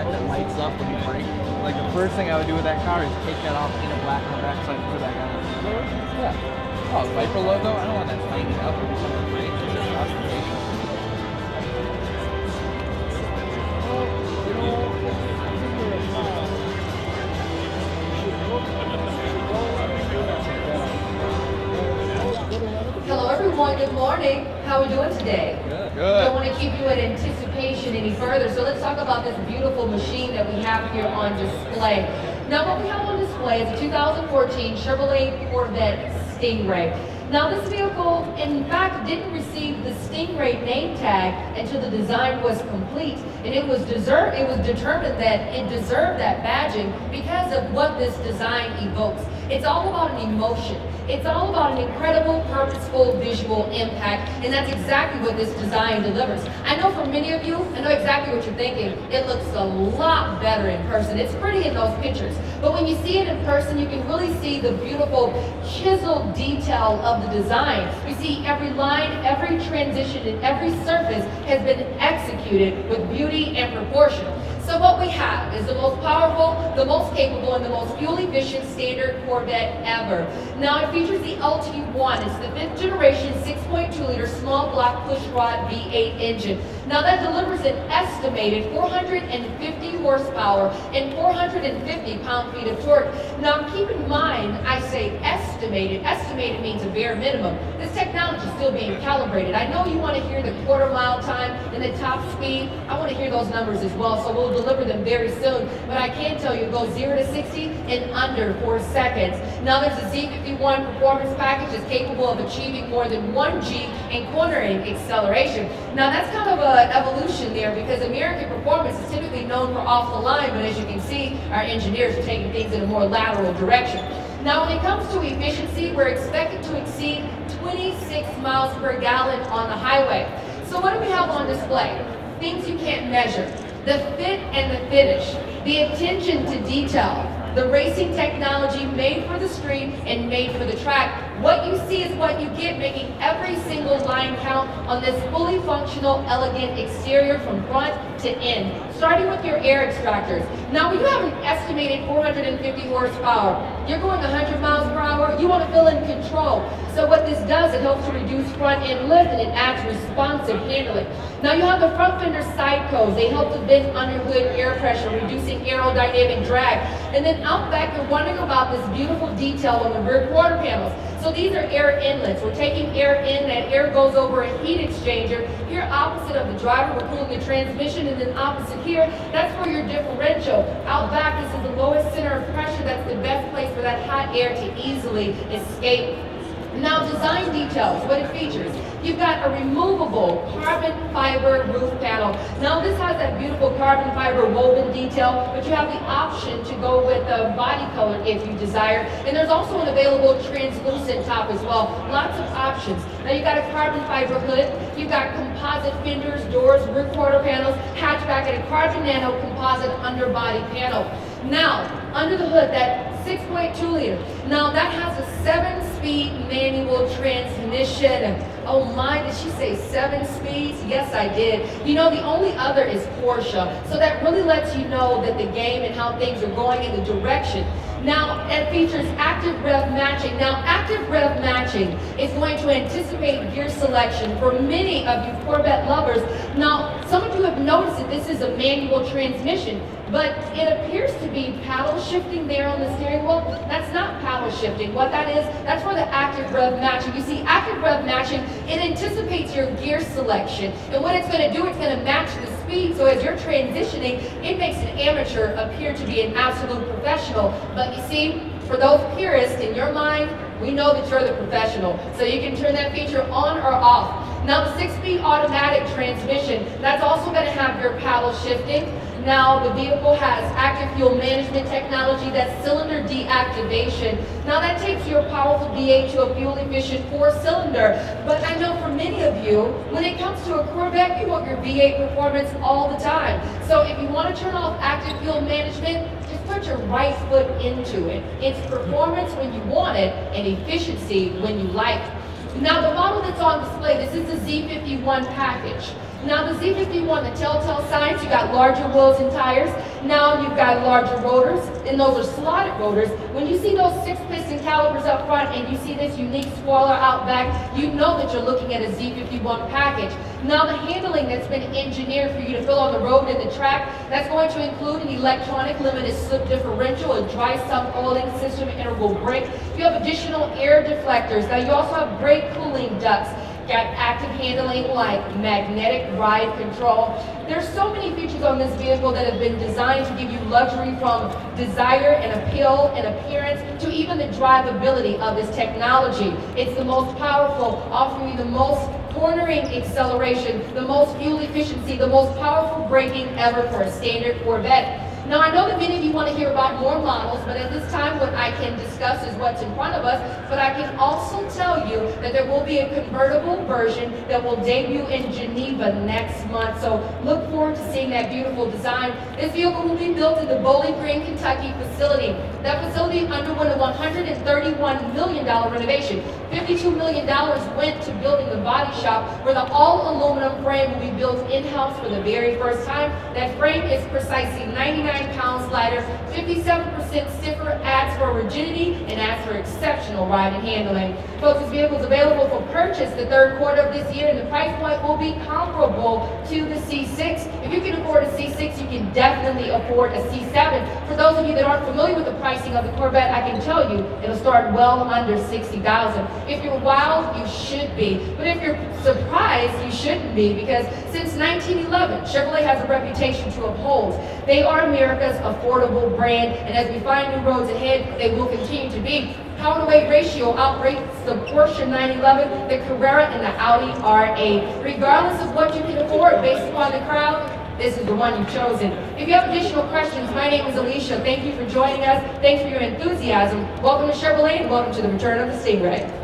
back that lights up when you brake. Like the first thing I would do with that car is take that off, paint it black on the back so I can put that guy on the road. Yeah. Oh, Viper logo? I don't want that hanging up every time I brake. It's just occupation. Hello everyone, good morning. How are we doing today? Good. I don't want to keep you in anticipation any further, so let's talk about this beautiful machine that we have here on display. Now what we have on display is a 2014 Chevrolet Corvette Stingray. Now this vehicle, in fact, didn't receive the Stingray name tag until the design was complete, and it was determined that it deserved that badging because of what this design evokes. It's all about an emotion. It's all about an incredible, purposeful visual impact, and that's exactly what this design delivers. I know for many of you, I know exactly what you're thinking. It looks a lot better in person. It's pretty in those pictures, but when you see it in person, you can really see the beautiful chiseled detail of the design. You see every line, every transition, and every surface has been executed with beauty and proportion. So what we have is the most powerful, the most capable, and the most fuel-efficient standard Corvette ever. Now it features the LT1. It's the 5th generation 6.2-liter small block pushrod V8 engine. Now that delivers an estimated 450 horsepower and 450 pound-feet of torque. Now keep in mind, I say estimated. Estimated means a bare minimum. This technology is still being calibrated. I know you want to hear the quarter-mile time and the top speed. I want to hear those numbers as well, so we'll deliver them very soon. But I can tell you it goes 0 to 60 in under 4 seconds. Now there's a Z51 performance package that's capable of achieving more than 1 G in cornering acceleration. Now that's kind of an evolution there because American performance is typically known for off the line, but as you can see, our engineers are taking things in a more lateral direction. Now when it comes to efficiency, we're expected to exceed 26 miles per gallon on the highway. So what do we have on display? Things you can't measure. The fit and the finish, the attention to detail, the racing technology made for the street and made for the track. What you see is what you get, making every single line count on this fully functional, elegant exterior from front to end. Starting with your air extractors. Now, when you have an estimated 450 horsepower, you're going 100 miles per hour, you want to feel in control. So what this does, it helps to reduce front end lift and it adds responsive handling. Now you have the front fender side cones. They help to bend under hood air pressure, reducing aerodynamic drag. And then out back, you're wondering about this beautiful detail on the rear quarter panels. So these are air inlets. We're taking air in, that air goes over a heat exchanger. Here opposite of the driver, we're pulling the transmission, and then opposite here, that's for your differential. Out back, this is the lowest center of pressure. That's the best place for that hot air to easily escape. Now design details, what it features. You've got a removable carbon fiber roof panel. Now this has that beautiful carbon fiber woven detail, but you have the option to go with a body color if you desire. And there's also an available translucent top as well. Lots of options. Now you've got a carbon fiber hood, you've got composite fenders, doors, rear quarter panels, hatchback, and a carbon nano composite underbody panel. Now, under the hood, that 6.2 liter. Now that has a 7-speed manual transmission. Oh my, did she say 7 speeds? Yes, I did. You know, the only other is Porsche. So that really lets you know that the game and how things are going in the direction. Now, it features active rev matching. Now, active rev matching is going to anticipate gear selection for many of you Corvette lovers. Now, some of you have noticed that this is a manual transmission, but it appears to be paddle shifting there on the steering wheel. That's not paddle shifting. What that is, that's for the active rev matching. You see, active rev matching, it anticipates your gear selection. And what it's going to do, it's going to match the speed. So as you're transitioning, it makes an amateur appear to be an absolute professional. But you see, for those purists in your mind, we know that you're the professional. So you can turn that feature on or off. Now the 6-speed automatic transmission, that's also going to have your paddle shifting. Now the vehicle has active fuel management technology, that's cylinder deactivation. Now that takes your powerful V8 to a fuel-efficient 4-cylinder. But I know for many of you, when it comes to a Corvette, you want your V8 performance all the time. So if you want to turn off active fuel management, just put your right foot into it. It's performance when you want it and efficiency when you like it. Now the model that's on display, this is the Z51 package. Now the Z51, the telltale signs, you got larger wheels and tires. Now you've got larger rotors, and those are slotted rotors. When you see those 6-piston calipers up front and you see this unique spoiler out back, you know that you're looking at a Z51 package. Now the handling that's been engineered for you to feel on the road and the track, that's going to include an electronic limited slip differential, a dry sump oiling system, integral brake. You have additional air deflectors. Now you also have brake cooling ducts. Got active handling like magnetic ride control. There's so many features on this vehicle that have been designed to give you luxury, from desire and appeal and appearance to even the drivability of this technology. It's the most powerful, offering you the most cornering acceleration, the most fuel efficiency, the most powerful braking ever for a standard Corvette. Now I know that many of you want to hear about more models, but at this time what I can discuss is what's in front of us, but I can also tell you that there will be a convertible version that will debut in Geneva next month, so look forward to seeing that beautiful design. This vehicle will be built in the Bowling Green, Kentucky facility. That facility underwent a $131 million renovation. $52 million went to building the body shop, where the all-aluminum frame will be built in-house for the very first time. That frame is precisely 99 pounds lighter, 57% stiffer, adds for rigidity, and adds for exceptional ride and handling. Folks, this vehicle is available for purchase the third quarter of this year, and the price point will be comparable to the C6. If you can afford a C6, you can definitely afford a C7. For those of you that aren't familiar with the pricing of the Corvette, I can tell you it'll start well under $60,000. If you're wild, you should be. But if you're surprised, you shouldn't be, because since 1911, Chevrolet has a reputation to uphold. They are America's affordable brand, and as we find new roads ahead, they will continue to be. Power to weight ratio outrates the Porsche 911, the Carrera, and the Audi R8. Regardless of what you can afford based upon the crowd, this is the one you've chosen. If you have additional questions, my name is Alicia. Thank you for joining us. Thanks for your enthusiasm. Welcome to Chevrolet, and welcome to the return of the Stingray.